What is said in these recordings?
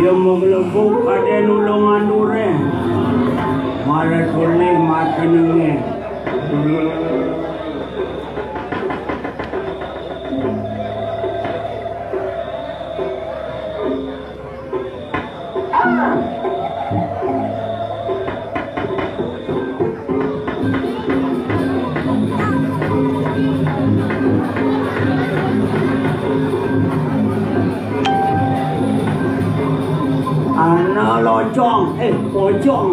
Dia maglebuk ada nulungan dure. Malah kulit mati nengi. Anak lojong, pojong.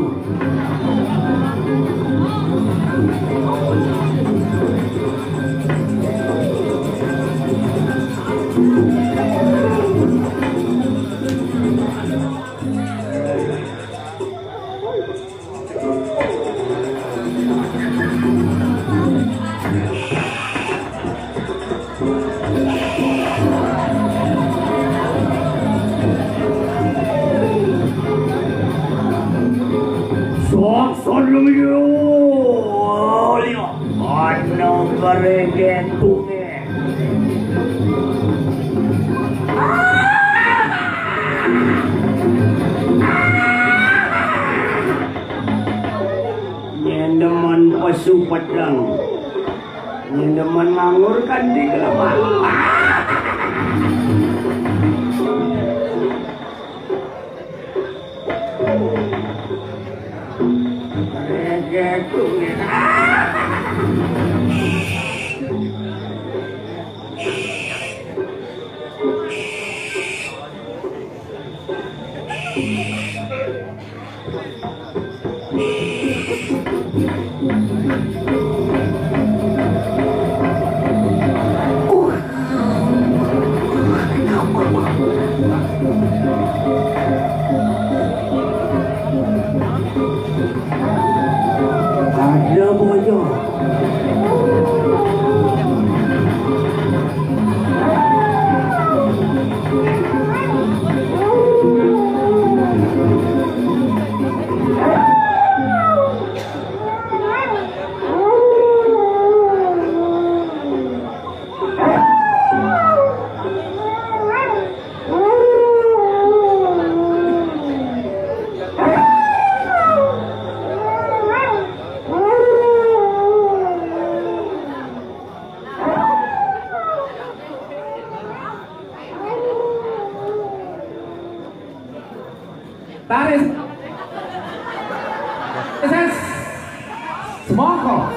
Nyendeman pasu pedang, nyendeman ngangurkan di kelaman. Ada bojong. That is small call.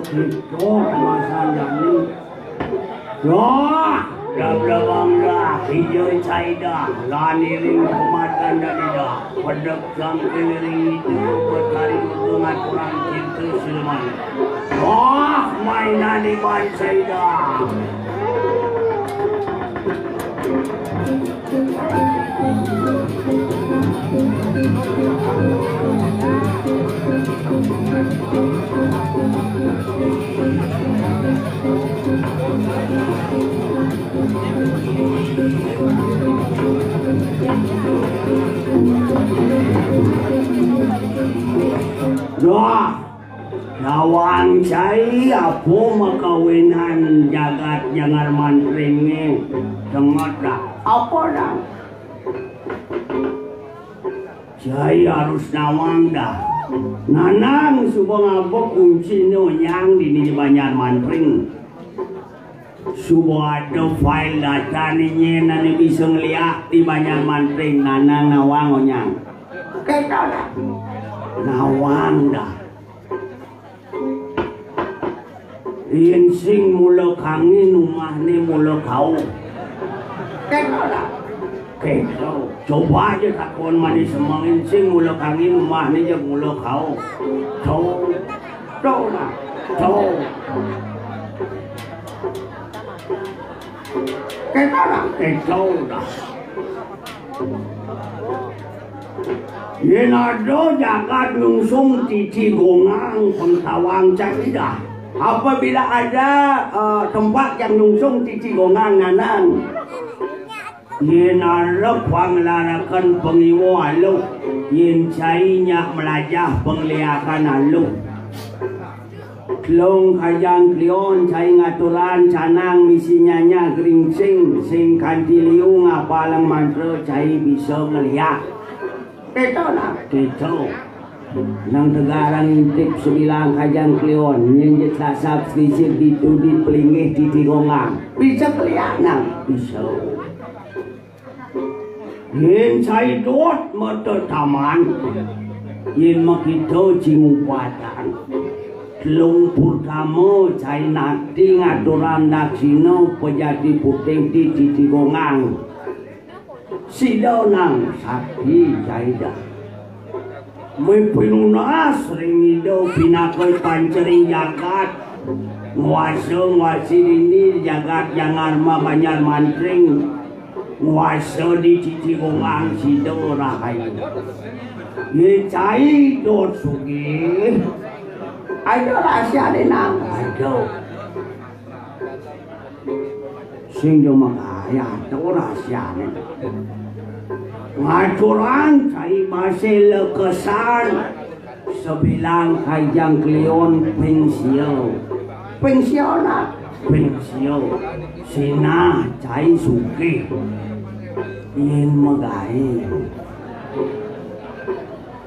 Dicok masanya ni. Wah, dah hijau caida, lani ring kematan dan ida, pedek jangkil ring itu bertarik dengan kurang cinta silman. Wah, mainan di ban caida. Doa Nawang cai apa makawinan jagat jangan mantringe dengar dah apa dah cai harus nawang dah nanang subang apa kunci yang di banyak mantring subang ada file data ni nanti bisa ngeliat di banyak mantring nanang nawang onyang kita dah nawang dah Yen sing mula kangen rumah ni mula kau. Coba aja takon manis semangin sing mula kangin rumah ni je mula kau. Cow lah. Kita lah cow dah. Yenado jagat nungsung titi gonggang pengtawang caidah. Apabila ada tempat yang nungsung titi gonggang nanang, yen arep panglarakan pengiwo alu, yen cainya melajah pengliakan alu. Klong kajang klion cai ngaturan canang misinyanya geringsing sing kantiliu ngapalang mantra cai bisa ngeliat. Itu nak itu. Nang tegarang intip sebilang kajang klion nyenjet sasap sedikit ditudit pelingih titi gonggang. Bisa ngeliat nang bisa. Yen cai dot mata taman, yen makito cingupatan. Long pertama cai nanti ngaturan daksino pejati putih di titi gonggang. Sido nang sakti cai dah. Mepinunas ring ido pinakoy pancering jagat. Nguasi ini jagat yang arma banyak mantring. Nguasa di titi gonggang sido rahayu. Ye cai dot sugi. Ada rahasia ni nang. Ada. Sing jo makaya tu rahasia ni. Ngaturan cai masih lekesan sebilang kajang klion pensiona sina cai suki yen magai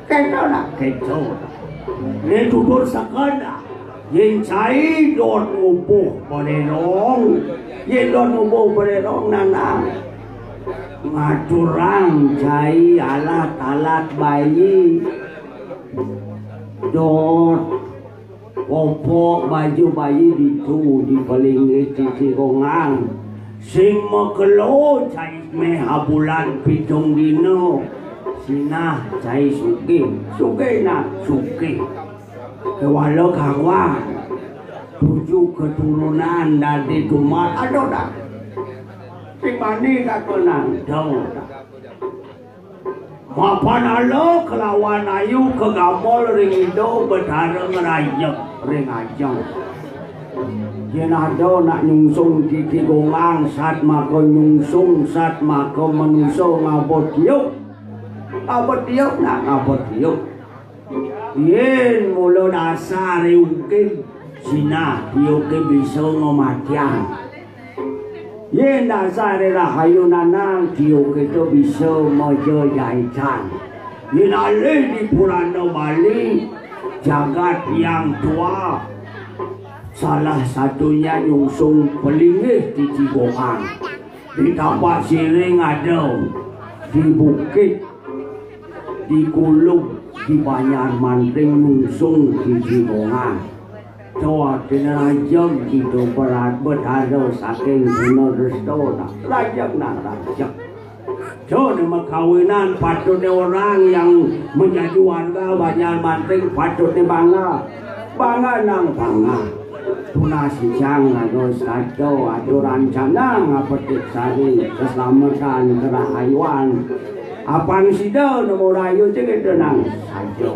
keto nak ni tutur sakada yen cai dot ubuh bererong yen dot ubuh bererong nanang ngaturan cai alat-alat bayi dot popok baju bayi itu di paling titi gonggang sing makelo cai meha bulan pitung dino sina cai suki nak suki kewalo kawan 7 keturunan dari tumat ada dah si mani kata nang jauh mapan alo kelawan ayu kegamol ring ido berdareng rayek ring ajang yen ada nak nyungsung titi gonggang sat maka nyungsung sat maka menungso ngabot tiup nak ngabot tiup yen mula dasar mungkin sina tiup bisa ngomatian yen dasar rahayu nanang tiup itu bisa mojo jaitan yen alih di Purana Bali jagat yang tua salah satunya nyungsung pelingih titi gonggang di tapak siring ada di bukit di kulub di banyak mantring nyungsung titi gonggang Coba rajak gitu berat berhadap saking benar resto nak rajak. Coba makawinan patutnya orang yang menjadi warga banyak mantring patutnya bangga nang bangga. Tuna sijang atau satu aturan canang petik sari keselamatan kerahayuan. Apang sida nomor rayu cek tenang saja.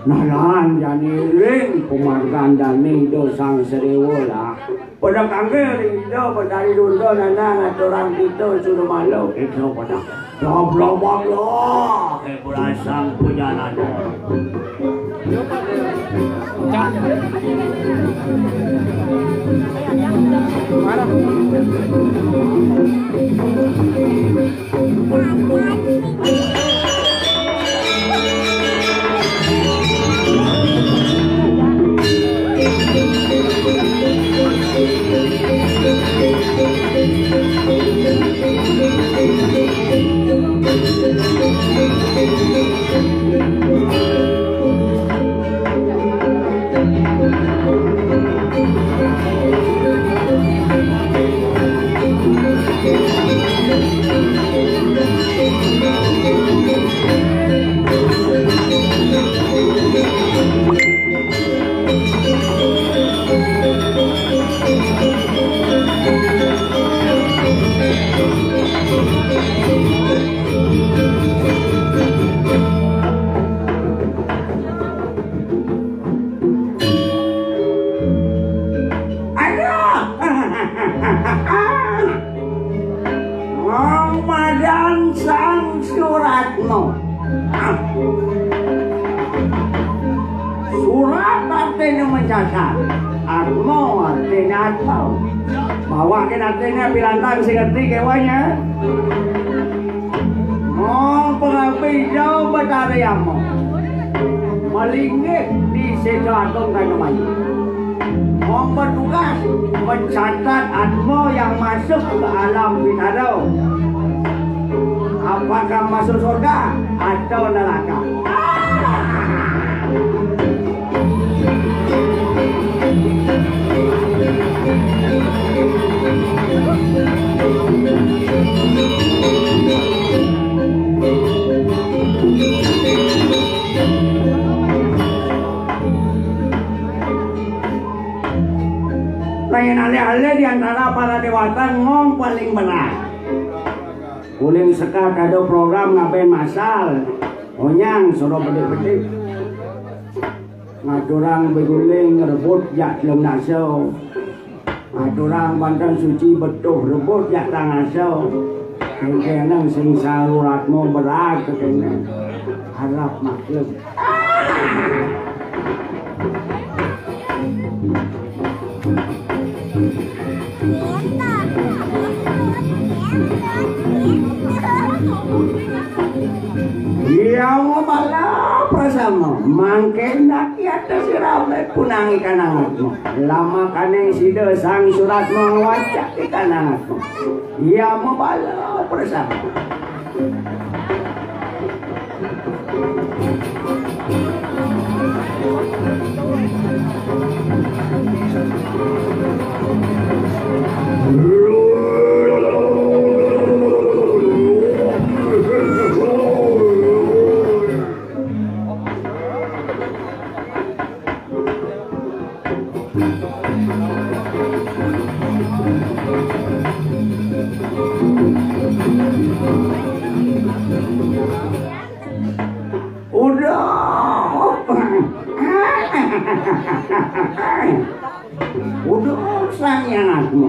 Nalan jani ring pemargan dani dosang serewola. Pada kangge rindu pada rindu nana aturan kita sudah malu itu pada blonk lo ke berasang punya nana. artinya mencatat. Atmo artinya atmo. Bawakin artinya pilantang si ngerti kewanya. Mau pengapi jauh betari amo. Malingit di situ atom kan namanya. Mau bertugas mencatat atmo yang masuk ke alam bidadari. Apakah masuk surga atau neraka? Lain alih-alih di antara para dewata ngomong paling benar. Kuling sekat ada program ngapain masal. Onyang suruh bedik-bedik. Ngaturang beguling rebut jak belum naso. Ngaturang bantan suci betuh rebut jak tang naso. Kengkenang sing saluratmu berat kekengkenang. Harap maklum. Iya malah bersama mangken nak atas sirame punangi kanangatmu lama kaneng sida sang suratmu wajak di kanangatmu iya malah bersama udah sanyangatmu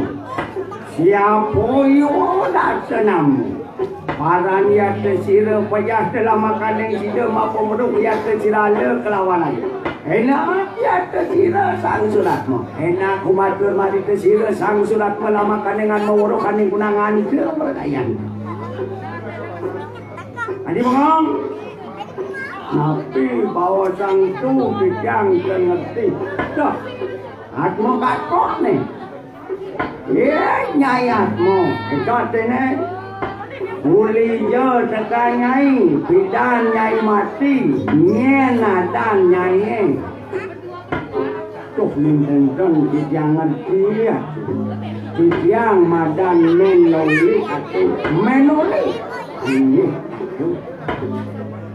siapa yang nak senamu para niat tersira payah dalam makan yang sida mampu meduk niat tersira le kelawanan enak niat tersira sang suratmu enak kumatur mari tersira sang suratmu lama kanengan mewuruk kaning kunangan ke perdayan adi bengong napi bawa sang tu bidang kengerti dah atmo katok nih nyai atmo ikut ini uli jo tekan nyai bidan nyai mati nyena dan nyai tuh minten kijang ngerti ya kijang madan menoli atau menoli ini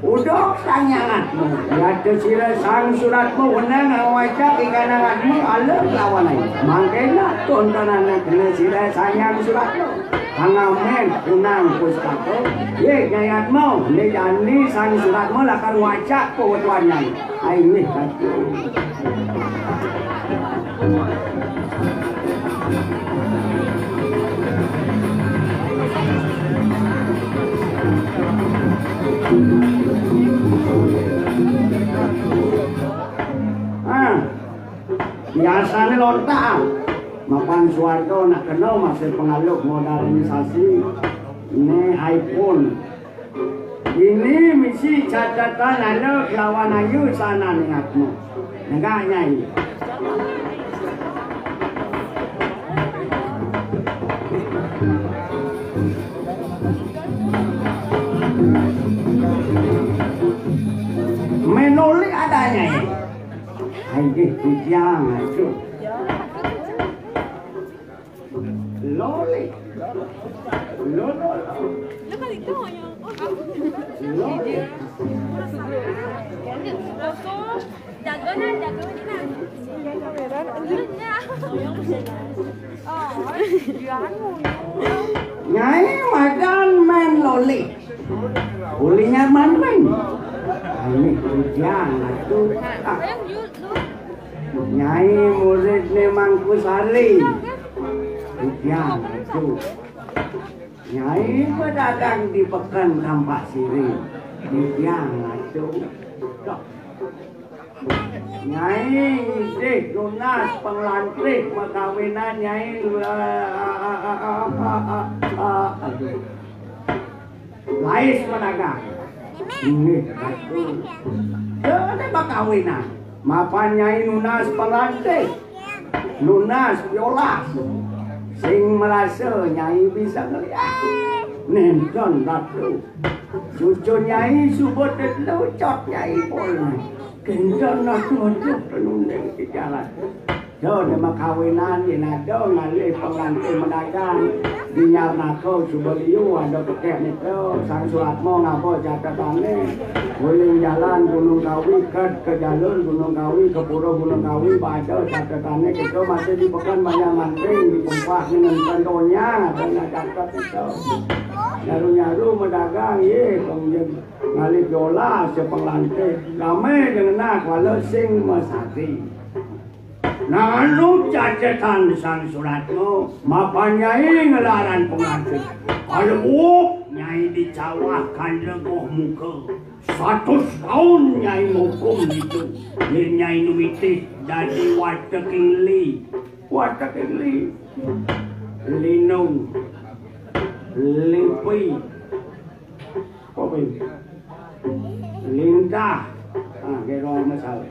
udah sanyangatmu ya tersira sang suratmu wenang awajak ikanangatmu alam lawanai mangkena tontonan kena sira sanyang suratmu pangamen kunang pustaka ye nyayatmu ni jani sang suratmu lakar wajak pewetuannya ini kaki biasanya lontar mapan suarga nak kenal masih pengaruh modernisasi ini iPhone ini misi catatan ada lawan ayu sana niatmu negaknya ini menoli adanya ya ayo kijang aja loli nyai makan main loli ulinya main ini kijang aja nyai murid ni mangku sari kijang itu nyai pedagang di pekan Kampak Siri kijang itu Nyai dik lunas penglantrik makawinan nyai lais menaga ini betul jadi makawinan mapan nyai lunas penglantrik lunas biolas sing merasa nyai bisa ngeliat nonton ratu cucu nyai subut lucot nyai pun kencan nak tunjuk penundang di jalan. Do nama kawinan di nado ngalih pengantin medagang di nyarnako subeliu ada kekeh nito sang suratmo ngapo catatannya guling jalan Gunung Kawi ke jalur Gunung Kawi ke pura Gunung Kawi baca catatannya itu masih di pekan banyak manting di pompa dengan contohnya ada catat itu nyaru-nyaru medagang ye kemudian ngalih biola sepenglantik kami dengan nak walau sing masati nah anu cacetan sang suratmu mapan nyai ngelaran pengantin kalau nyai dicawahkan legoh muka 100 tahun nyai hukum itu nyai nuwitis jadi wateking li linung limpi apa ini lintah kira masalah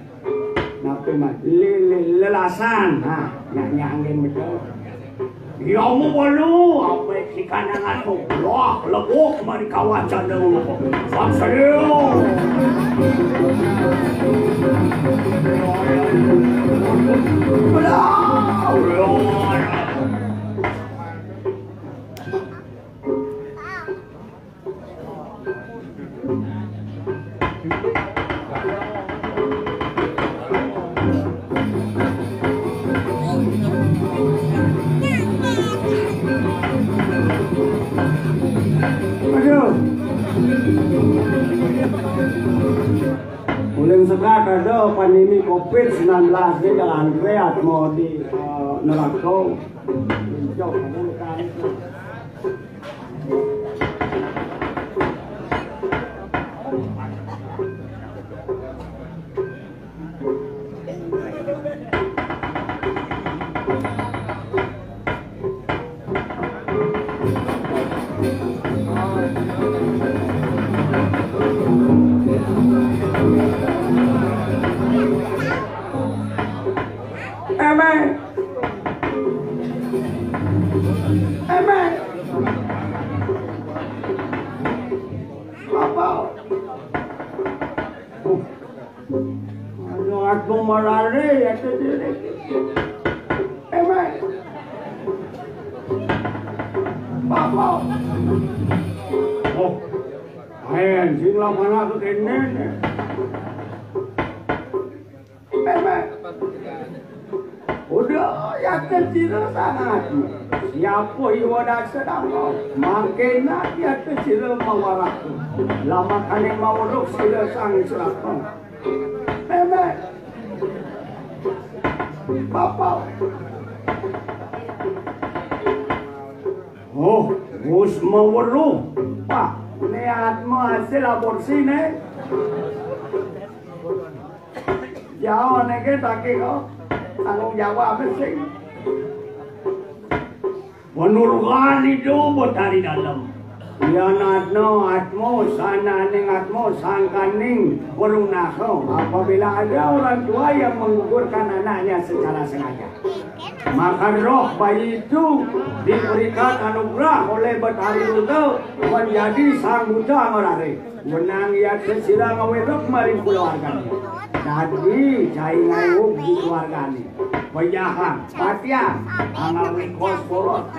napi mat lelasan nyangin betul ya mau walu apa si kanangan tu loh lebuk mari kawacan dulu faksayo Uling sekat ada pandemi COVID-19 ini jalan kreat mau di neraka. Jauh bukan. Agung marare ya sendiri. Papa. Oh, ayan sila mana tu kenen. Udah ya kecil sangat. Siapa iwadah sedang makin dia kecil mawarak. Lama kane mawuruk sila sang selatan. Papa. Oh, bos mawuruk. Pak, niat mau hasil aborsi ne. Jauh nege tak kira tanggung jawab sih. Penurgan itu buat dari dalam. Ya natno atmo sana ning atmo sangkaning warunako apabila ada orang tua yang menggugurkan anaknya secara sengaja maka roh bayi itu diberikan anugerah oleh Bathari Luto menjadi sang buta ngorare menang ya kesira ngawedok mari keluarganya jadi cai ngayuk di keluarganya penjahat patia angawi kosporot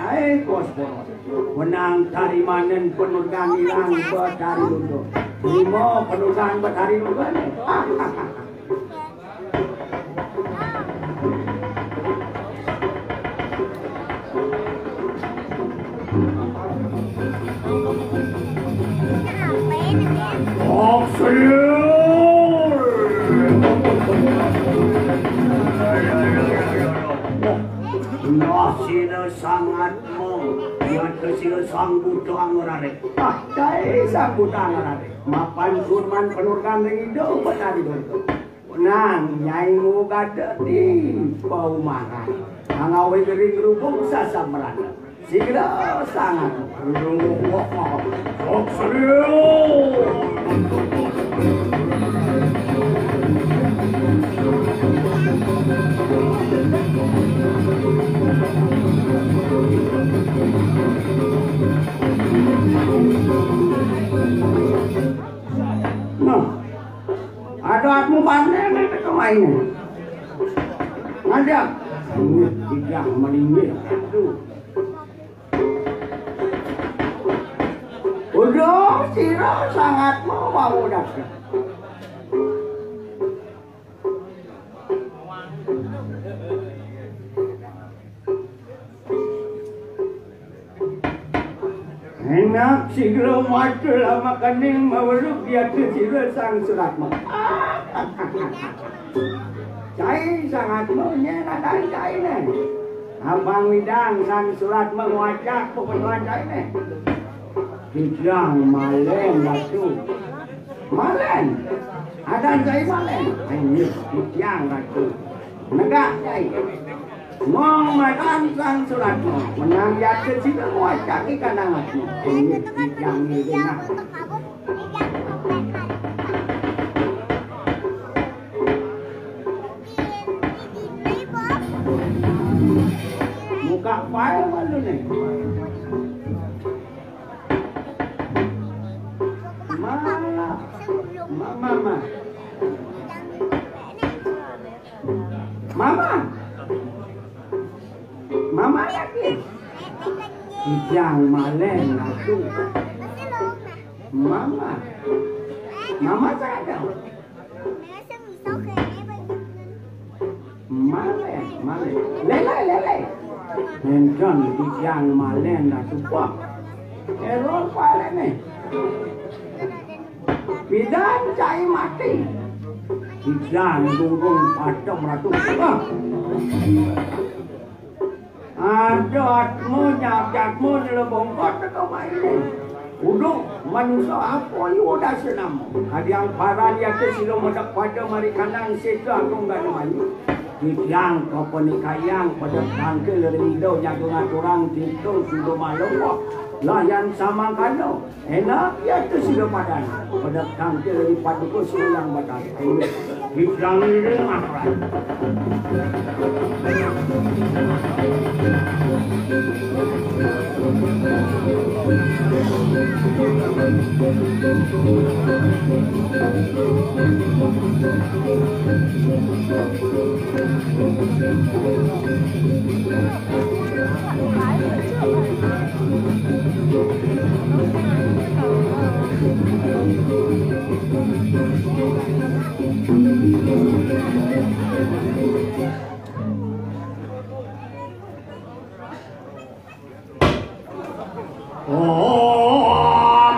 kosporot menang tarimanen penurgan ilang Bathari Luto lima penurgan Bathari Luto Nasir sangat yang kesil sang buto angorare. Dai sang buto angorare. Mapan surman penurkan ringido Bathari Luto. nang nyai ngugada di paumahan angawe gering rubung sasamran sigera sangat ada aku panen itu kemana? Ada. Ini tidak meninggal. Udah, sirah sangat mau datang. Enak siglo matul ama kaning mawaluk dia siglo sang surat mak. Cai sangat maunya nadai cai ne. Abang midang sang surat mengwajak pokoknya cai ne. Kijang malen batu. Malen. Ada cai malen. Ini kijang batu. Negak cai. Ngong makan sang surat menang jatuh sih wajak ikan angatmu ini yang ini nak muka file malu nih Mama lagi. Kijang malen aku. Mama. Mama ada. Malen. Lele. Nendang kijang malen aku pak. Error file ni. Bidan cai mati. Kijang durung padam ratu. Adatmu nyakatmu nelebongkot ke main. Uduk manusia apa you dah senam. Ada yang paran ya ke silo modak pada mari kanang setu aku enggak main. Kijang kau penikayang pada tangke lerido jagungan orang tidur sudah malu. Layan sama kano. Enak ya tu silo padan. Pada tangke leri paduku silo yang badan. Kijang ini makran.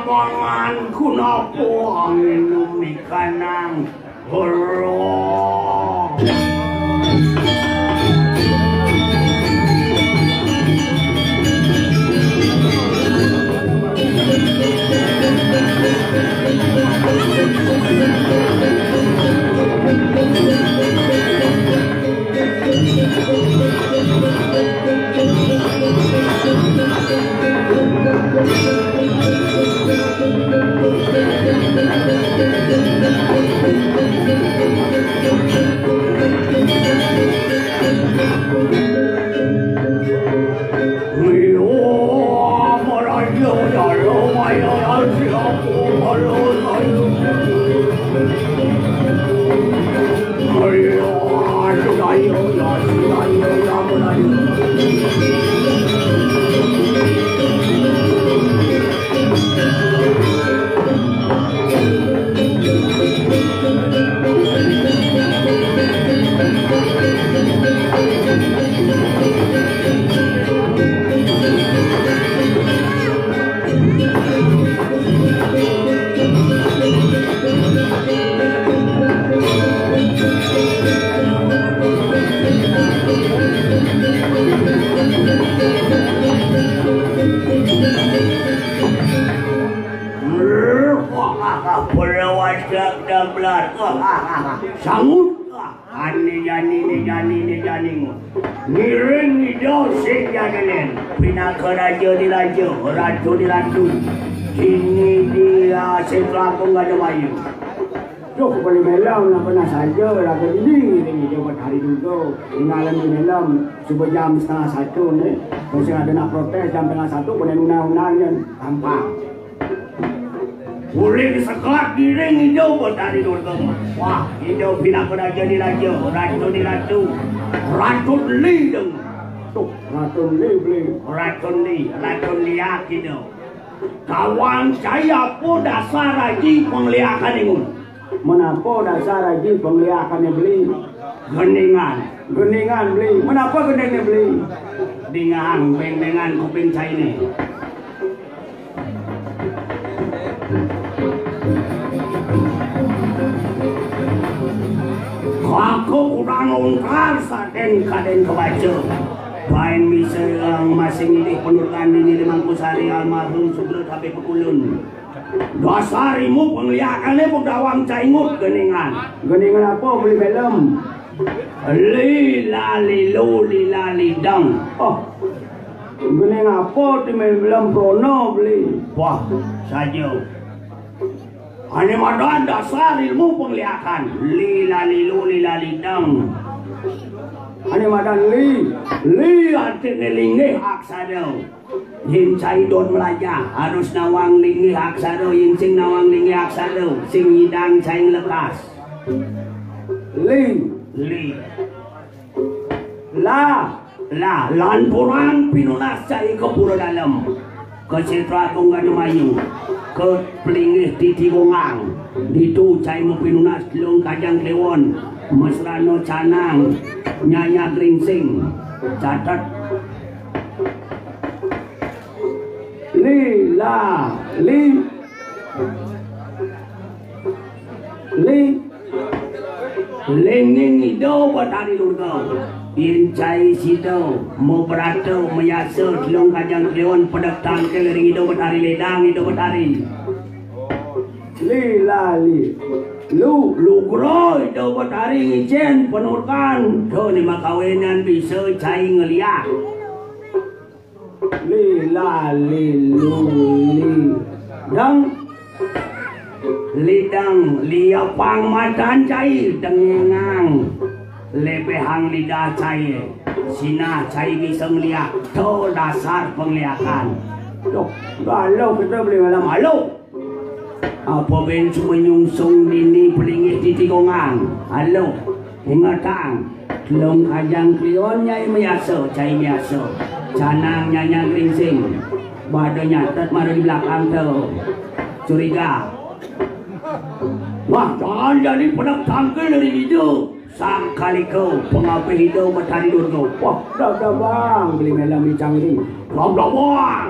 Manganku nopo minum ikanang horong. Joblar. Sanggup ni jani ngiring hidup sing jadilen pinaka raja di raja ratu di ratu kini dia setelah aku nggak ada bayu Jok boleh melam nak pernah saja lah ke ini dia buat hari dulu tinggalan di melam cuba jam 1:30 ni kalau ada nak protes jam 1:30 boleh undang-undangnya gampang boleh disekat giring hijau buat hari dulu wah hijau pindah ke raja di raja ratu di ratu ratu li dong tuh ratu li beli ratu liak gitu kawan saya pun dasar lagi pengliakan ini Menapa dasar lagi penglihakannya beli? Geningan beli. Menapa geningnya beli? Dengan kuping saya ini. Aku kurang ungkar kaden kebaca. Pain bisa masing ini penurkan ini di Mangkusari almarhum sebelum sampai pekulun. Dasarimu penglihakannya pun dawang caingut geningan apa beli film lali dang oh gening apa di film prono beli wah saja ini madan dasar ilmu penglihakan lali dang ini madan li artinya lingih aksada Yin cai don melaja harus nawang lingi aksara yin sing nawang lingi aksara sing hidang cai lekas lan purang pinunas cai ke pura dalam ke Citra Tunggan Mayu ke pelingih titi gongang ditu cai mu pinunas long kajang kliwon mesrano canang nyanya gringsing catat lenging hidup buat hari durga incai sido mau berato meyasut long kajang kewan pedetang kelering hidup buat hari ledang hidup buat hari lu groy hidup buat hari ngicen penurkan tuh ni makawinan bisa cai ngeliat lidang liapang madan cai dengang lebehang lidah cai sina cai bisa ngeliat tuh dasar penglihakan kalau kita boleh malam halo apa bensu menyungsung dini pelingit titi gongang halo ingatang long kajang klionnya biasa cai biasa canang nyanya gringsing badannya tet maru di belakang tuh curiga wah jangan jadi pedak tangkil dari hidup sang kali kau pengapi hidup matahari durga wah dah bang beli melam di cangring dah bang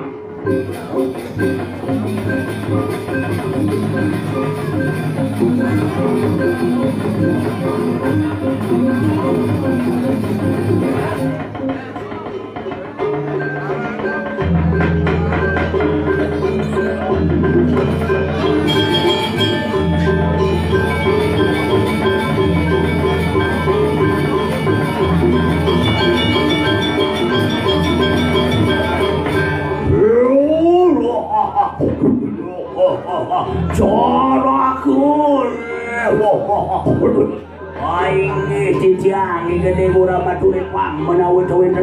Aing titiang gede gura batu lepang menawi tawin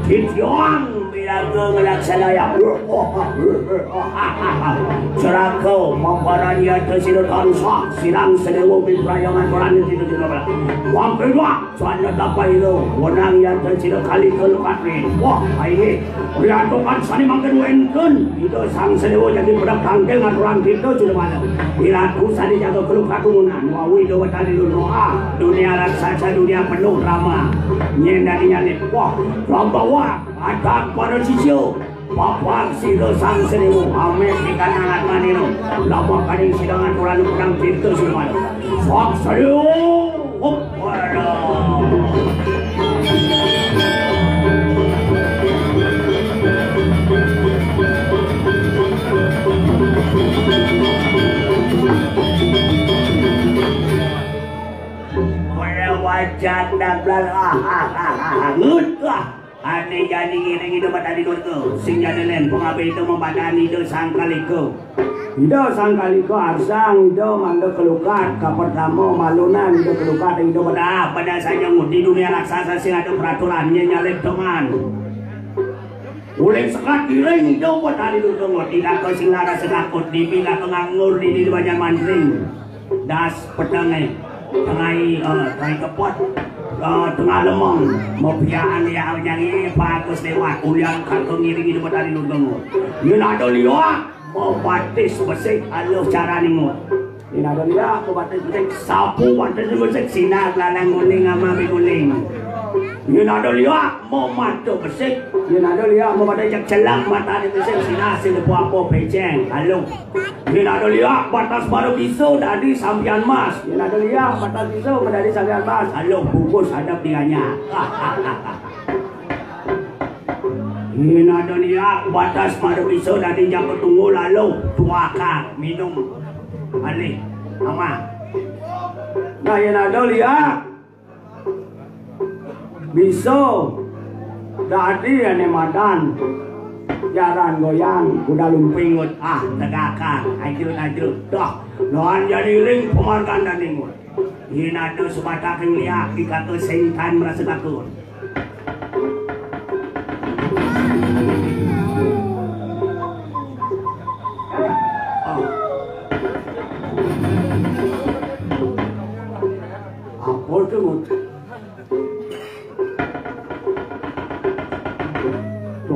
titiang bila ke ngelaksanaya cerakau mamparan dia tersidut ansa silang sedewo biprayangan koran itu juga wang kedua soalnya dapat itu wenang yang tersidut kali ke lukat ni wah ini lihatkan sani makan wenken itu sang sedewo jadi pedak tangkel ngaturan kita sudah mana bila tu sani jaga ke lukat tumunan wawi doa tadi dulu dunia raksasa dunia penuh drama nyendadinya ni wah rambawa atak pada sisyo bapak sila sang sedewo amet di kanan maniru lama kading sidangan orang pedang pintu semua sang sedewo bercanda ngut aneh jadi gini gitu batani itu sing jadi len pengabe itu membadani itu sangkaliko itu sangkaliko arsang itu mando kelukat pertama malunan itu kelukat itu pada saja di dunia raksasa sing ada peraturannya nyalek teman uleng sekat giring itu batani itu tidak kau sing lara sekakut dipindah pengangur di banyak mantring das pedangnya tengah kepot tengah lemong mau piaan ya yang ini bagus lewat ulian kantong ngiring itu dari lundung ini ada lihat mau batis besik aluh cara nih ini ada lihat mau batis besik sapu batis besik sinar lalang guling sama biguling ini ada lihat mau matu besik ini ada lihat mau batis jak celang mata itu besik sinar sini apa peceng aluh ini ada lihat batas baru bisu dari sampian mas ini ada lihat batas bisu dari sampian mas aluh bungkus hadap dianya ini ada lihat batas baru bisu dari jam bertunggu lalu tuaka minum alih ama nah ini ada lihat bisu dari ane madan jaran goyang kuda lumpingut tegakkan ajut dah loan jadi ring pemarkan dan ingut ini ada sebatang lihat dikata setan merasa takut apa tuh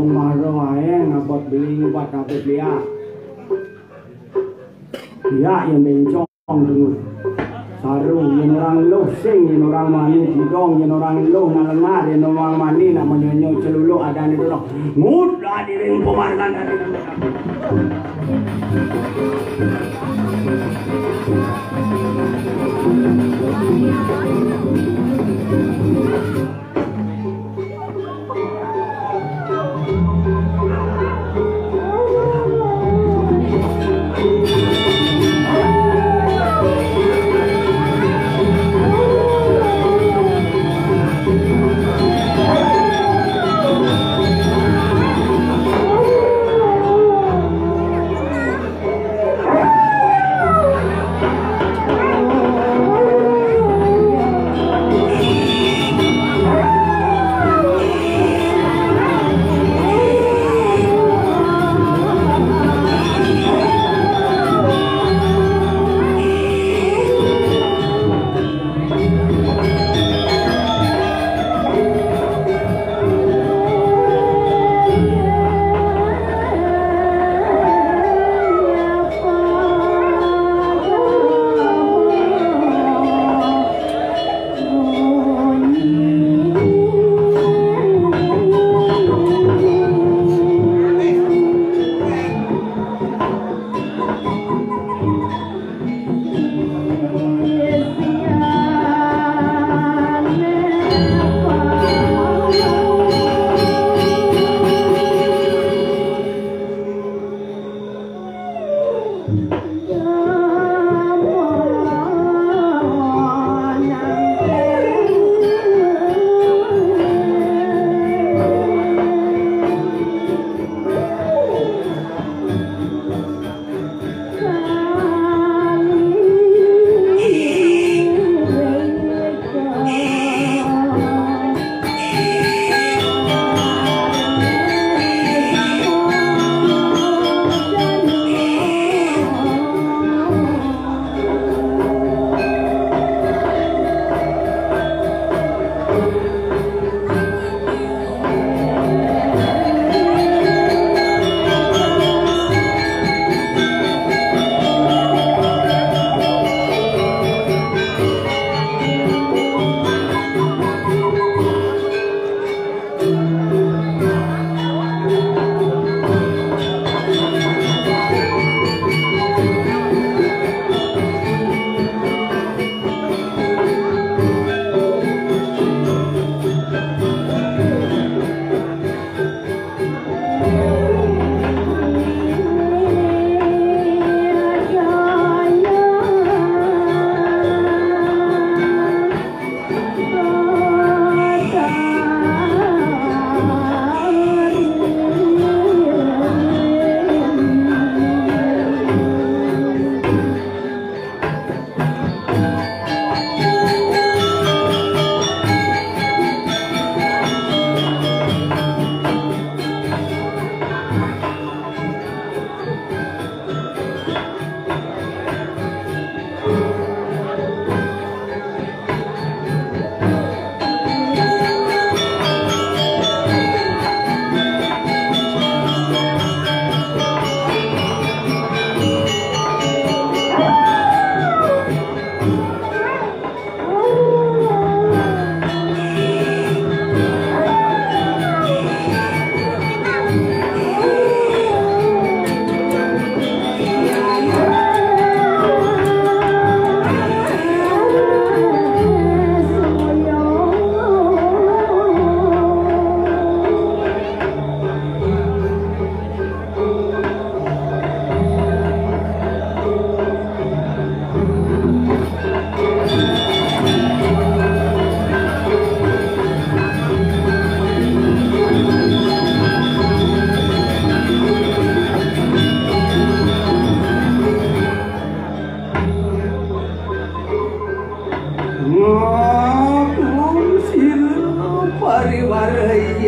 marah aja ngabot beli buat ngabot lihat yang bencong dulu sarung yang orang lo sing yang orang mani tidong yang orang lo nalengar yang orang mani nak menyonyo celulu ada ni dulu mudah diring pemarkan dari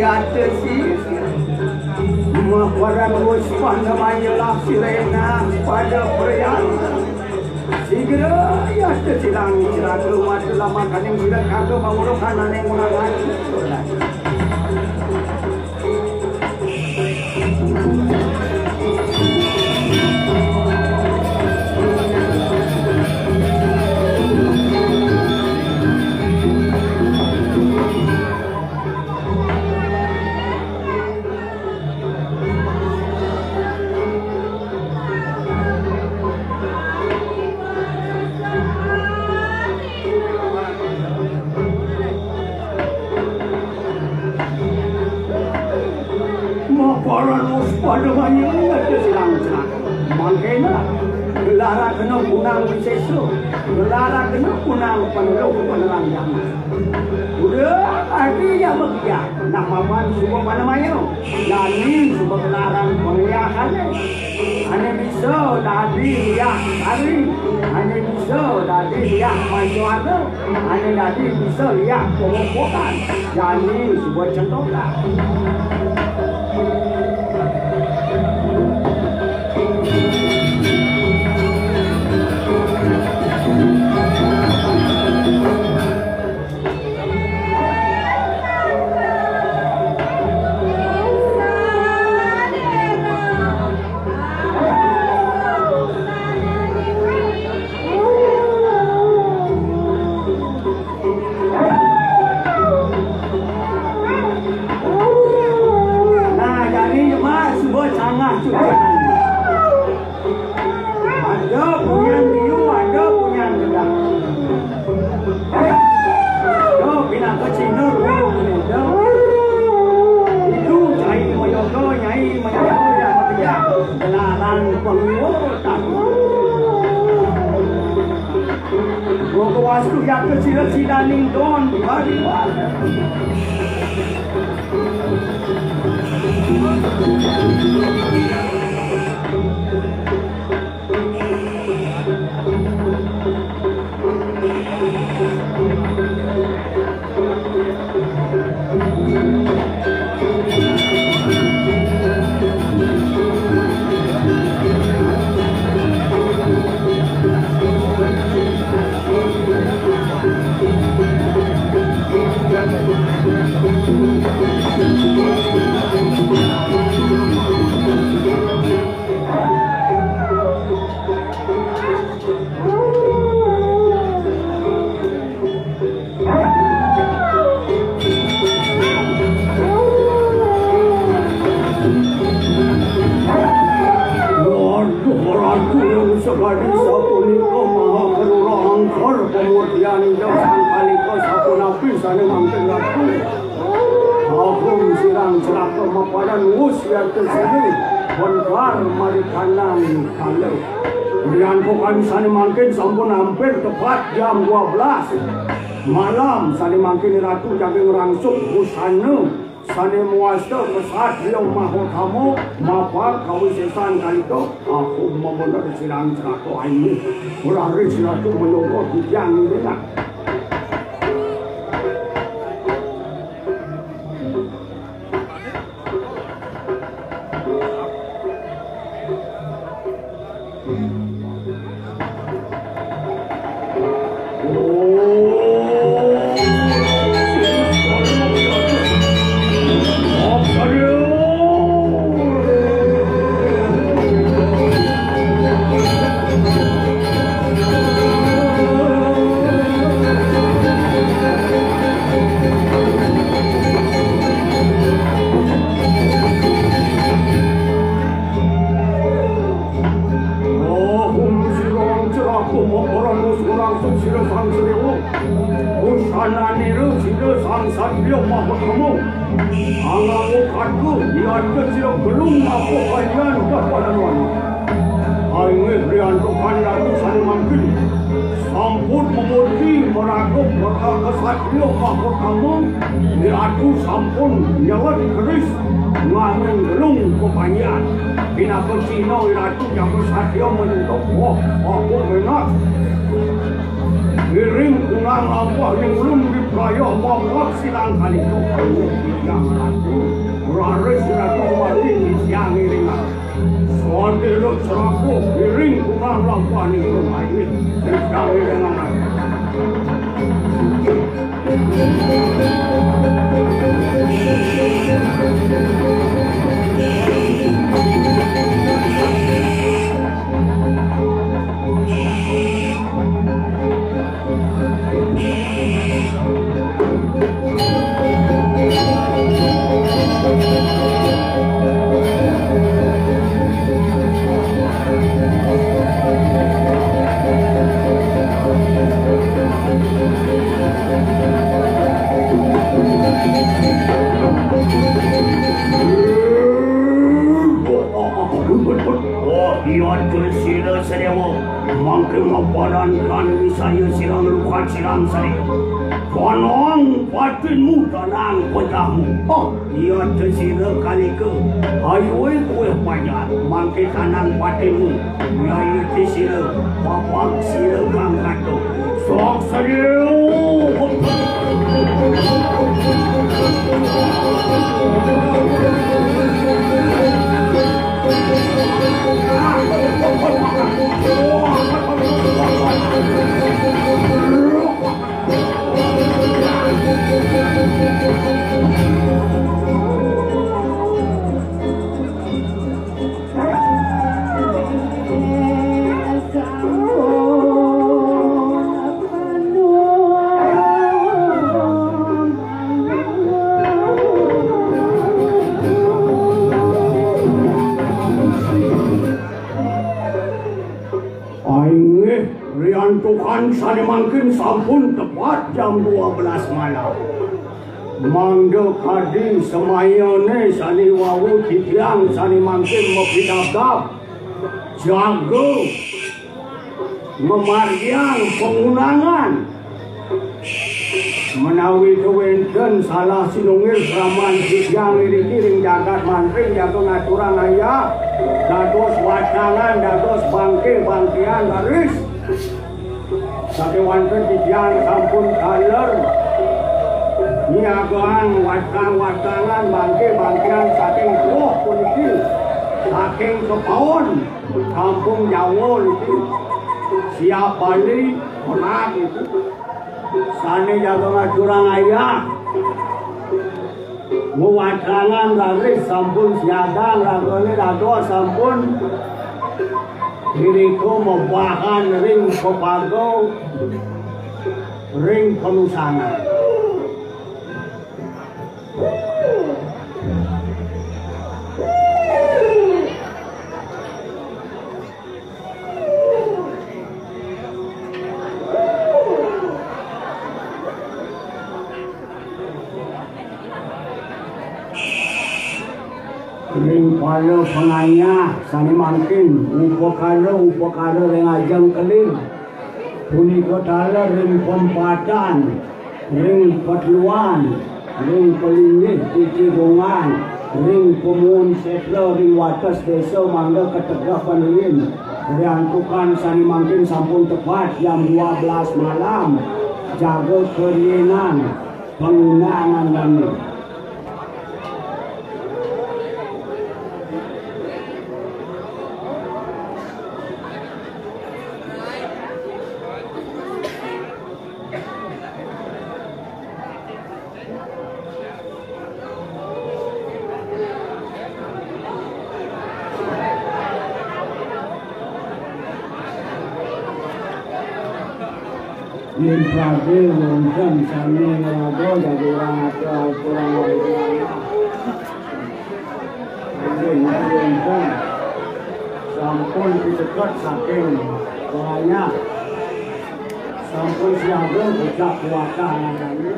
Yate sih Maparan uspan namanya lah sirena pada perayaan Sigera yate silang silang rumah selama kaning silang kagak mengurukan aneh menangan pada banyak ada silang-silang makanya gelara kena punang sesu gelara kena punang penerang penerang zaman udah artinya begitu nak papan semua pada mayu jadi semua gelaran penglihakan hanya bisa dari ya hari hanya bisa dari ya maju ada hanya dari bisa ya pokok-pokokan jadi sebuah contohlah Wastu yang kecil-kecil daning don hari sekali satu niko maha kerurang kor kemudian jauh kali kau satu napis ane mangkin ratu Agung sirang celaka mapadan usia tersebut Benkar marikanan kalau kemudian bukan sani mangkin sampun hampir tepat jam 12 malam sani mangkin ratu jaging rangsuk busana sani muasa pesat dia mahotamu mapa kawisesan kalito aku memono silang celaka ini urari silatu menunggu dijang ini Kirim kurang apa yang belum dipercaya Pokok silang kali itu yang ratu Raris ratu mati di siang iringan Sodirut seraku iring kurang lakukan itu main di siang iringan Iwan tersila sedewa Mangking membadankan Misaya silang lukat silang sari Konong batinmu Dalang pejahmu Iwan tersila kali ke Ayui kue pajar Mangking tanang batinmu Yai tersila Bapak sila kang kato Sok sedewa Tuhan sani mangkin sampun tepat jam 12 malam. Mangga kadi semayane sani wawu titiang sani mangkin mempidagap jaga memariang pengunangan menawi kewenten salah sinungil raman titiang iring-iring jagat mantring jaga ngaturan ayah dados wacangan dados bangke-bangkean garis Sake wonten titiang sampun kaler niagaan watang-watangan bangke-bangkean saking roh puniki saking kepaon kampung Jawa itu siap Bali menang itu sane jaga ngajurang ayah watangan garis sampun siagang ragone dado sampun diriku membahan ring kopago ring penusangan ring pala penganya sani mangkin upakara ring ajang kelir punika tala ring pempadan ring patluan ring pelingih titi gonggang ring pemun setla ring wates desa mangga ketegak paningin riantukan sani mangkin sampun tepat jam 12 malam jaga kerienan pengunangan kami Yen prade wonten sami ngado dadi orang atuh kurang wonten sampun ditekat saking banyak sampun siaga bocah kuatah nangane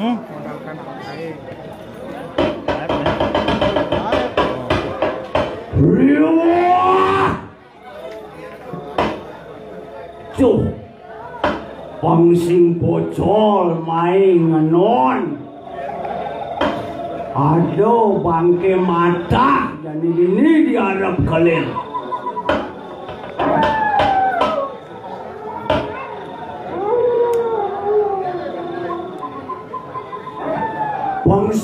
modalkan ae Cuh, pangsing bocol main ngenon. Aduh, bangke mata dan ini diharap kalian.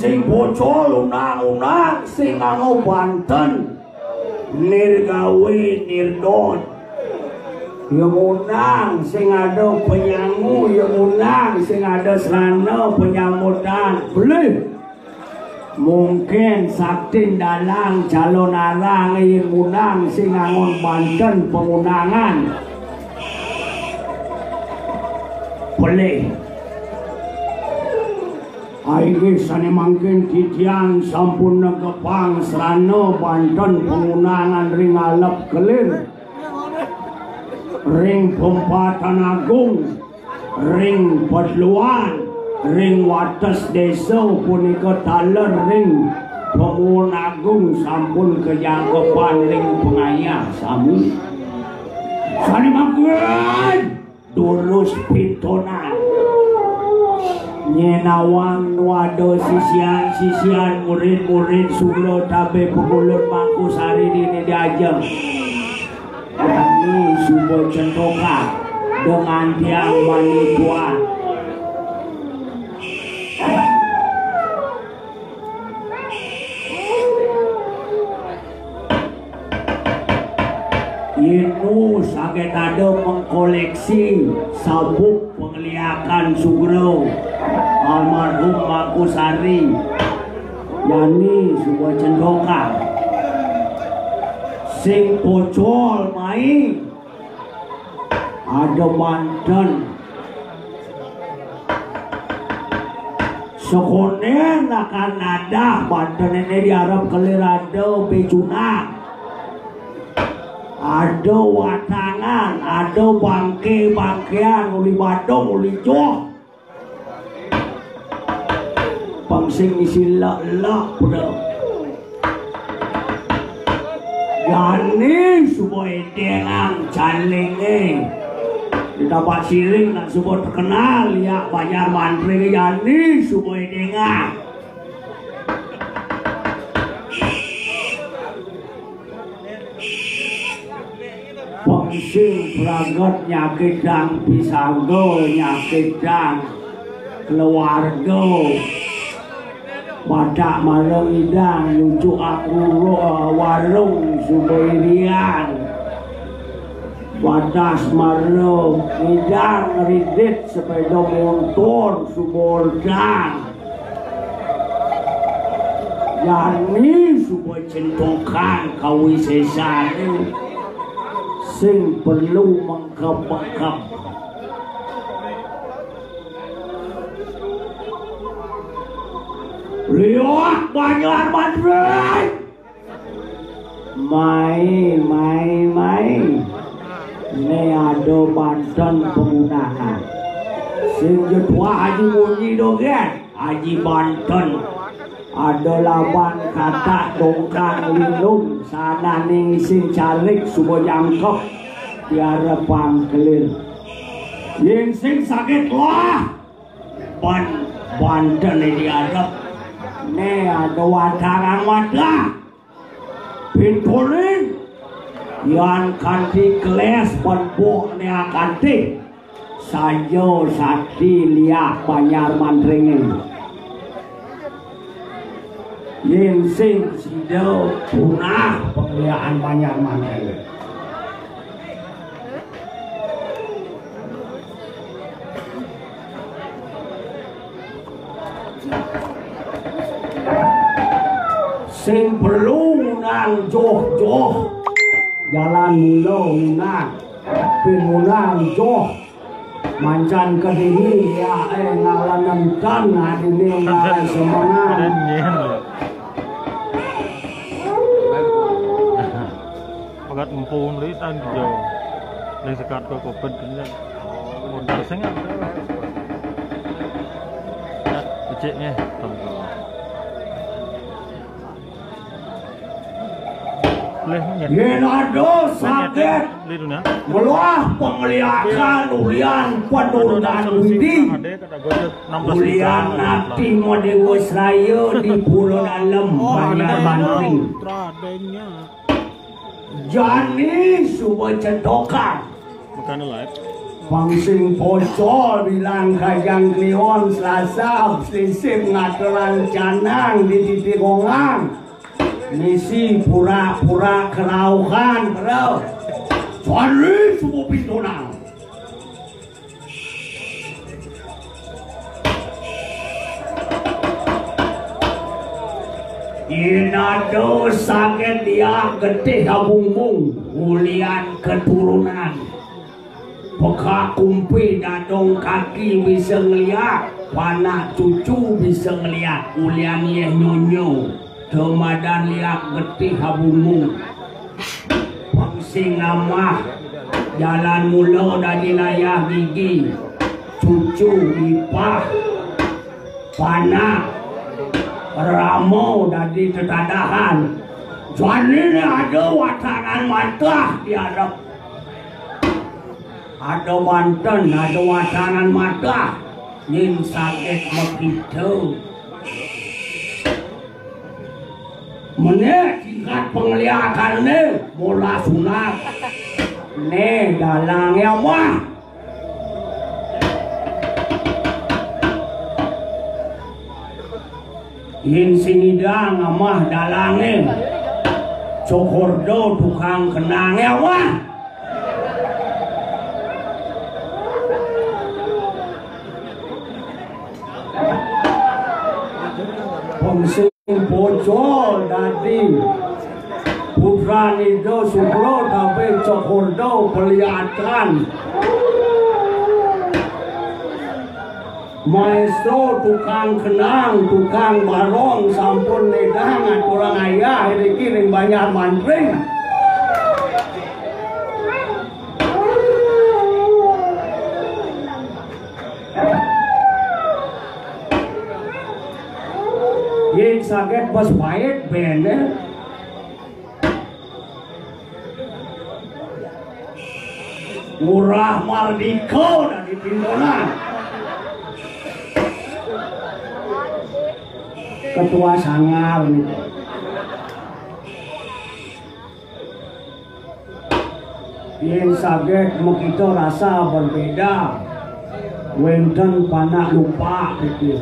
sing bocol unang-unang sing nganggo Banten nirgawe nirdon yang unang sing ada penyangu yang unang sing ada serana penyamutan boleh mungkin sakti Dalang Calonarang yang unang sing ngangon Banten pengunangan boleh aiki sane mangkin titian sampun negepang serana Banten pengunangan ring alap kelir ring pempatan Agung ring Pedluan ring wates desa punika taler ring pengun Agung sampun kejangkepan ring pengayah sami sane mangkin durus pintonan nyenawang wado sisian murid-murid sulo tabe pengulut mangku sari ini diajak ini subuh centoka dengan tiang manituan itu sakit ada mengkoleksi sabuk pengeliakan sugro almarhum Makusari yani sebuah cendoka sing pocol main ada Banten sekonen akan ada Banten ini diharap kelir ada becunak ada watangan ada bangke-bangkean uli badong uli joh pangsing isi lak-lak pada yani sebuah edengang calinge dapat siring dan sebuah terkenal ya banyak mantri yani sebuah edengang pangsing peragat nyakitang pisago nyakitang keluarga pada malam idang lucu aku warung subairian batas malam idang ridit sepeda motor subordan yani subah centokan kawisesan sing perlu mengkep-mengkep lihat banyak bandrek mai ini ada Banten penggunaan sing jedwa haji bunyi dogen haji Banten ada laban kata dongkang lindung sana ning sing calik subuh jangkep tiara pangkelir yang sing sakit lah Banten ini diadap nih ada wadangan wadah pinturin yang kanti keles penbuk nih kanti sajo sakti liak banyak mandringin yang sing sido punah pengliaan banyak mandringin sing perlu nang joh jalan mulu nang pinunang joh mancan kediri ya ngalanan kan hadini ngalan semangat pakat empung li tan jo li sekat ko kopet kene modal sangat beceknya Yenado sakit meluah penglihakan ulian penurunan widi ulian nanti modewo Israel di pulau dalam banyak bantring jani subah centokan Pangsing pocol bilang kajang kliwon Selasa selisip ngaturan canang di titik gonggang misi pura-pura kerauhan terus cari semua pintunang inado sakit dia getih abung-bung ulian keturunan peka kumpi dadong kaki bisa ngeliat panak cucu bisa ngeliat ulian yeh nyonyo Ramadan liak getih habungmu pangsing amah jalan mula dari layah gigi cucu ipah panak ramo dari tetadahan jadi ini ada watanan mata di hadap ada mantan ada watanan mata nin sakit begitu meneh tingkat penglihatan ni bola sunat ni dalang ya mah yin sinidang amah dalang ni cokordo tukang kenang ya mah pangsing bocor dari putra itu sukro tapi cokordo pelihatan maestro tukang kenang tukang barong sampun nedang aturan ayah ini kiring banyak mantri yang sakit pas baik bener murah mardiko dari pindonan ketua sangar yang sakit begitu rasa berbeda wenten panak lupa gitu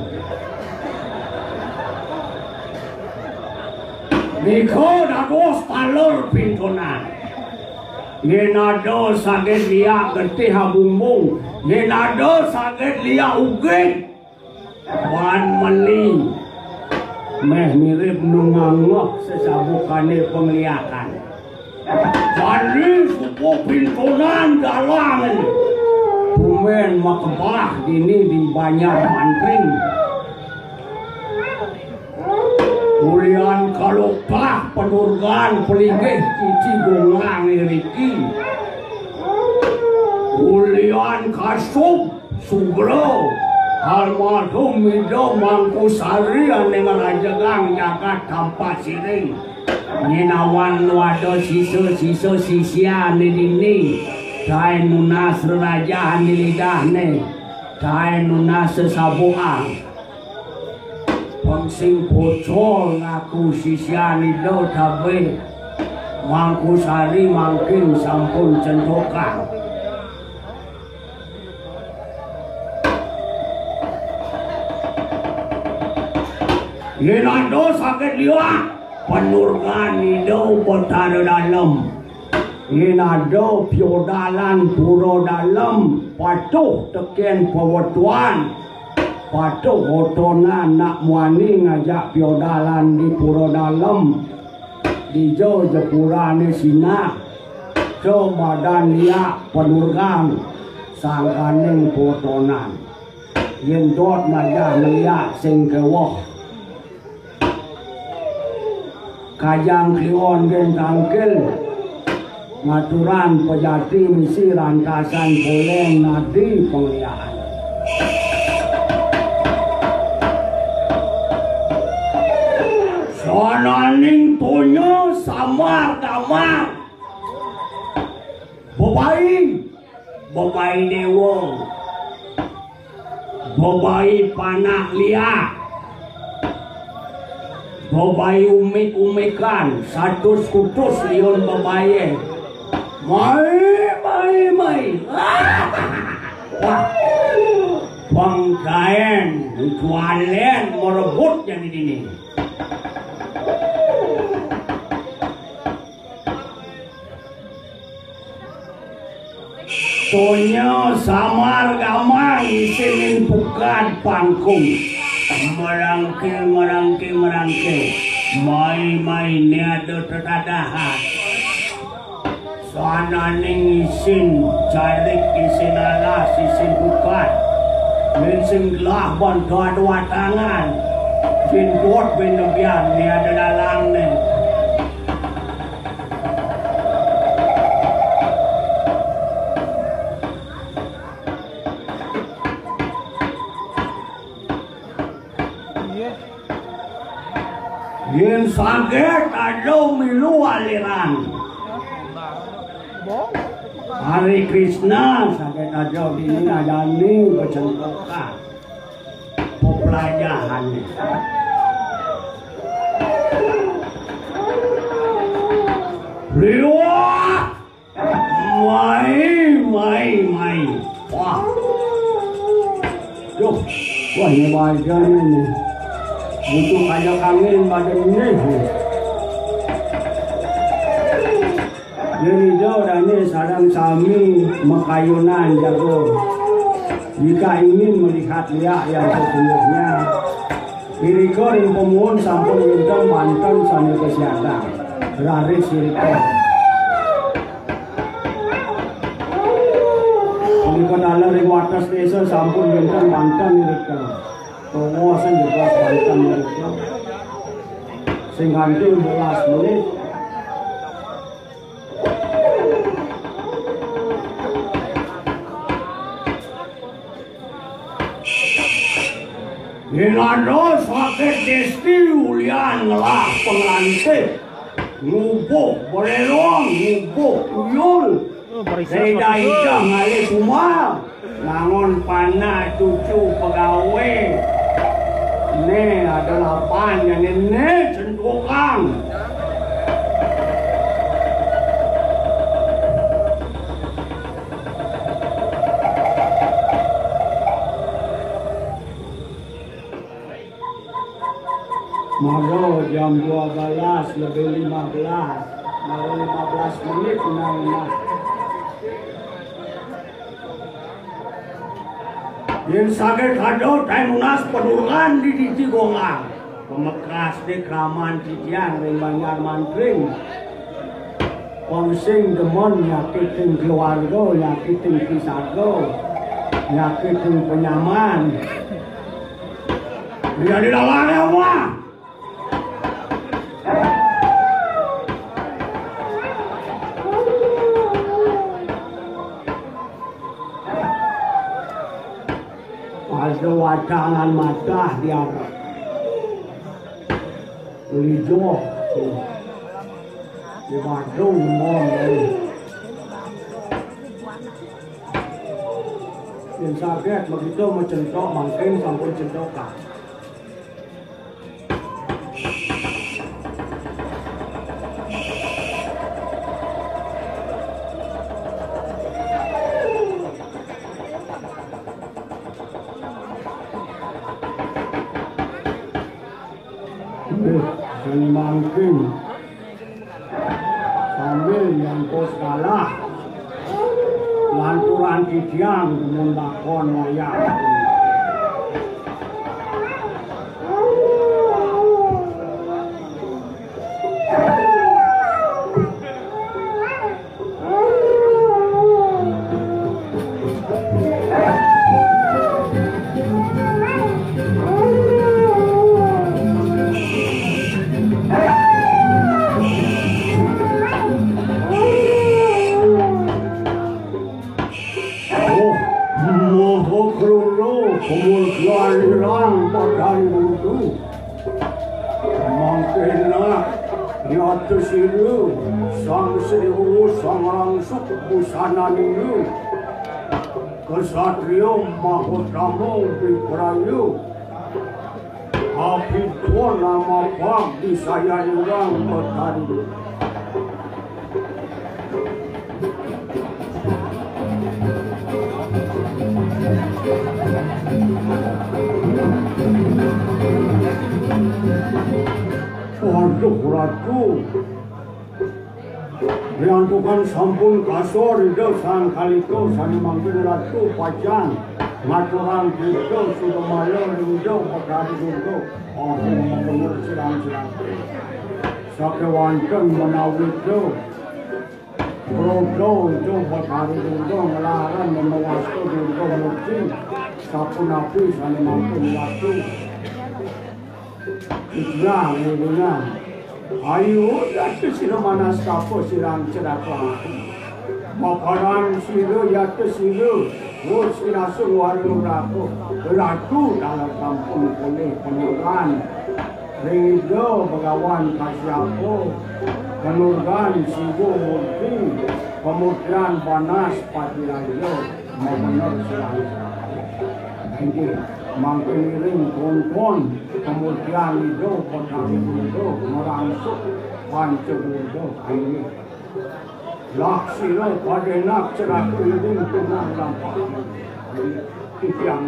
Niko dagos palor pintunan Yenado sakit liak getih habung-bung Yenado sakit liak ugit Wan meli meh mirip nungangok sesabukane penglihatan jadi suku pintunan dalang bumen makebah dini di banyak mantring ulian kalopah penurgan pelinggih titi gonggang iriki ulian kasup sugro almarhum mido mangku sari ane ngarajegang jagat tanpa siring ninawan wado siso sisia ane dini kai nunas raja ane lidahne kai nunas sabuang pangsing bocor ngaku sisia nido tabe mangku sari mangkin sampun centokang Yenado sakit liwak penurgan nido bertada dalam Yenado piodalan puro dalam patuh teken pewetuan patuh otonan nak muani ngajak piodalan di puro dalam di jo jepurane sina jo badan liak penurgan sangkaning potonan yen dot ngajak liak sing kewah kajang kliwon gen tangkel ngaturan pejati misi rantasan boleng nadi penglihaan sonaning tunyo samar damar bebai dewa bebai panak liak bebai umik-umikan satu kutus lion bebai mai Wah, pangkain jualan merebut yang di sini. Sonya samar gamang isinin bukan pangkung. Merangke, mai ni ada tertadahan. Sana ning isin carik isin alas isin bukan. Mesin gelah bantuan dua tangan. Sin dot benebian ni ada dalang ni. Yen sakit ada milu aliran. Hari Krishna sakit aja ini ada ni bercentukan pelajaran. Liwat, mai. Wah, yo, wah ini bagian ini. Butuh kayak angin badan ini. Jadi jauh dan ini sarang sami Makayunan jago. Jika ingin melihat liak yang sesungguhnya, Iriko yang pemuhun sampun Ngundang Banten sambil kesehatan. Raris Iriko. Iriko dalam di atas desa sampun Ngundang Banten Iriko. Penguasa juga Banten Iriko. Sehingga 11 menit. Ilano sakit desti ulian ngelah pengantin ngubuk berelong ngubuk uyul Seda hijau ngalih kumal nangon panah cucu pegawai ini adalah pan yang ini cenderung Mago jam 12 lebih 15 baru 15 menit undang-undang yang sakit kado taimunas penurunan di Titi Gonggang pemekas di keraman titian ringbangar mantring pongsing demon nyakitin keluarga nyakitin kisarga nyakitin penyaman dia di dalamnya wah ada wacangan mata dia lijo di Bandung mon yang sakit begitu mencentok makin sampai centokan mungkin sambil yang kos kalah lanturan titian membakon wayang Siru, sang seribu, sang rangsuk, busana niru, kesatrio mahutamo biprayu, api tua nama pak disayang orang petani. Waduh ratu, Riantukan sampun kasor itu sang kaliko sang mangkin ratu pajang ngaturan gitu sudah malam itu pekari itu oh bener silang-silang sake wanteng menawi itu Brodo itu pekari itu ngelaran memewastu itu mungkin sapu napi sang mangkin ratu itulah ibunya. Ayo, yaitu sila manas kapo silang ceraka. Makanan sila yaitu sila. Sila suwaru rako. Ratu dalam kampung boleh penurgan. Ringido bagawan kasyapo. Penurgan sigo murti. Kemudian panas pati rayo. Memenuh silang ceraka. Ini. Mangkiring konfon, kemudian itu petani itu merangsuk pancebudo ini. Laksilo pada nak cerak keliling tunang lampak ini yang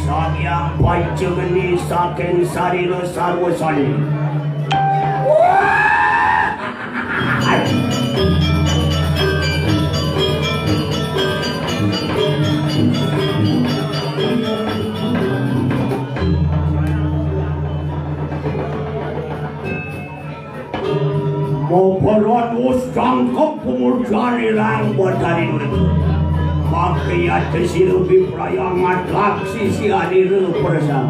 Sakyang pancemeni saking sarira sarwasani. Mau peran usangkap pemurjani rang buat hari ini. Makanya desi lebih perayangan laksi si adira persam.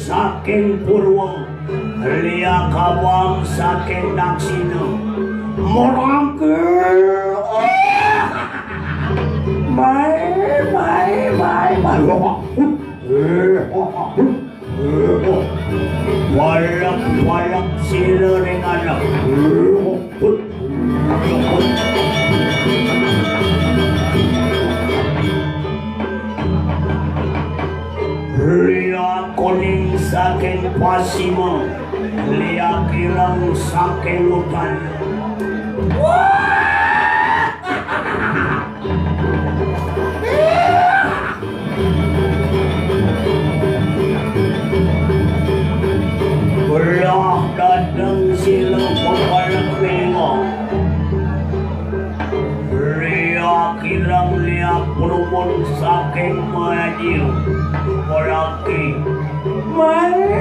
Saking Purwa, Lia Kawang saking Daksina, Morangke, walak sila ring anak. Lia kuning saking Pasima, Lia kirang saking Utan. Belah dadang sila pagbalak lima. Lia kirang Lia purumon saking Madiu. Laki, mai,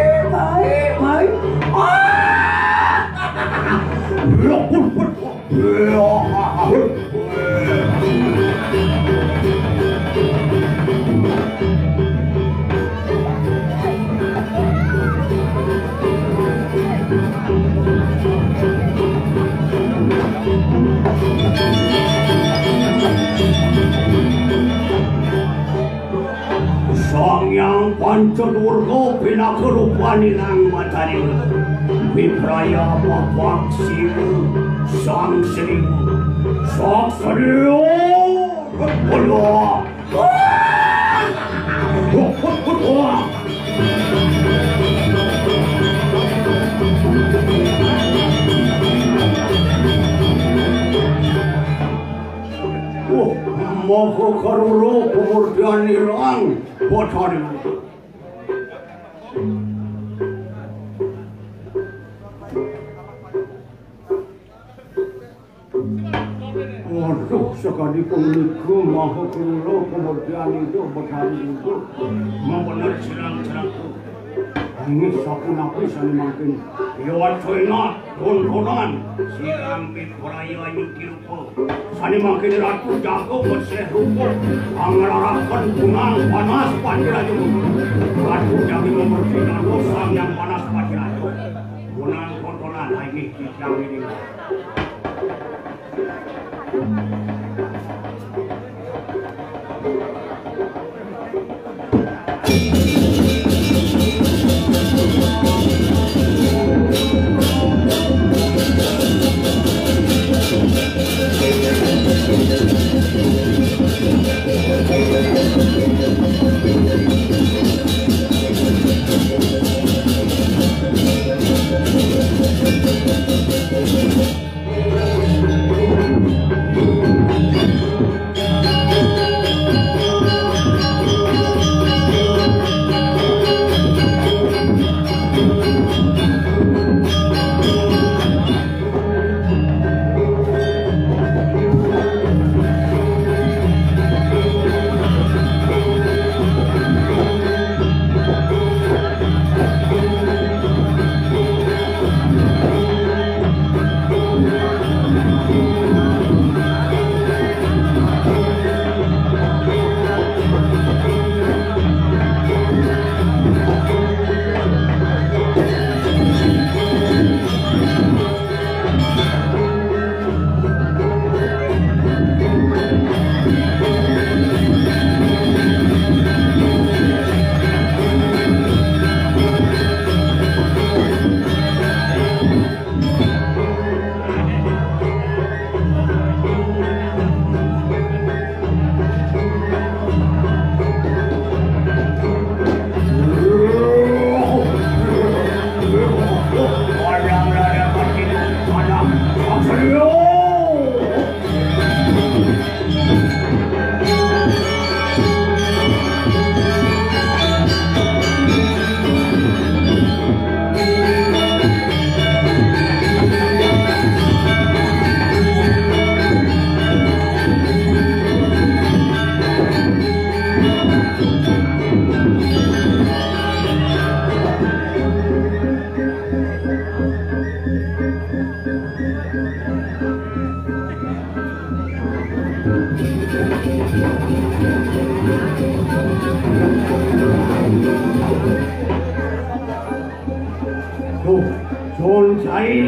Sang yang Pancadurga pinakarupani ng matari Vipraya Papaksimu Sang Serimu Sang Serimu Maka karuro pemurtian ilang botari. Waduh, sekali pemilikku maka karuro pemurtian itu botari itu membenar serang-serangku. Ini sapu napis ani makin yawan coinat don-donan sirampi koraya yukirupo sani makin ratu jago bersih rupo angararakan bunang panas panjiraju ratu jadi membersihkan dosang yang panas panjiraju bunang kontonan ini yang ini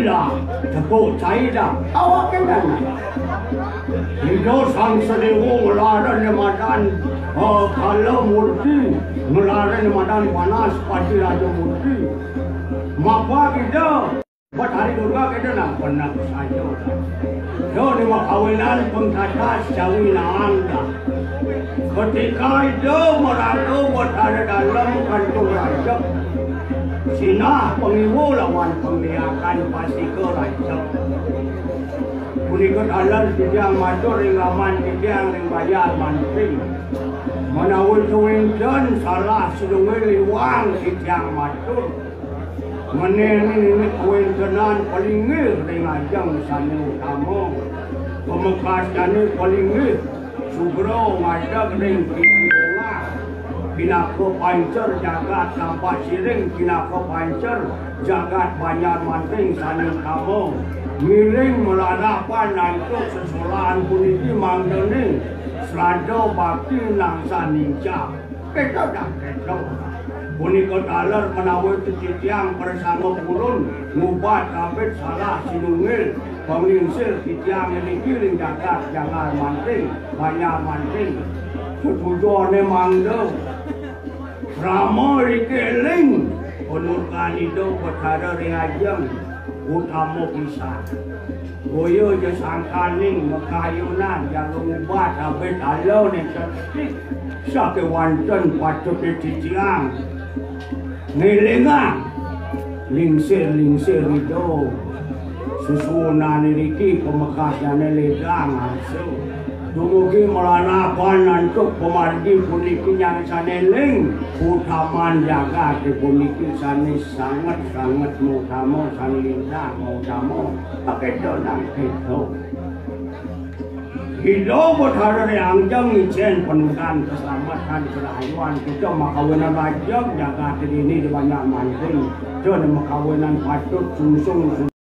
dah, tepuk cai dah. Awak kena nak. Hidup sang sedewu melaran Ramadan. Kalau murti melaran Ramadan panas pasti raja murti. Mapa kita, buat hari Durga kita nak pernah saja. Yo ni makawinan pengkatas jawinaan dah. Ketika itu meratu buat hari dalam kantung raja. Sinah pengiwu lawan pembiakan pasti ke raja. Kunikot alal tijang matur ringaman tijang ring bayar mantri. Manawul tuwinton salah sedungi liwang tijang matur. Meneni kuwintonan palingir ring ajang sana utama. Pemekasane palingir subro ngadag ring kibunga. Pinako pancer jagat nampak siring pinako pancer jagat banyak mantring sana kamu. Miring meladapan naikut sesolaan puniti mangdeni selado bakti nang saninca kita dah kita punika dalar menawi titiang bersama pulun ngubat kabeh salah sinungil penglingsir titiang ini kiring jagat jangan manting banyak manting tujuane mangdo ramo rikeling penurkan itu perkara riajang utama pisah. Goyo je sangkaning makayunan yang ngubat abet alo ni cantik. Sake wanten patut dititiang. Ngilingang. Lingsir itu. Susunan niki pemekasnya ledang asu. Dumugi melanapan nantuk pemargi puniki yang saneling utaman jaga di puniki sane sangat utama sanlindang utama pakai donang itu hidup berharap yang jang icen penukan keselamatan kerayuan kita makawinan rajang jaga di ini di banyak mancing jadi makawinan patut sungsung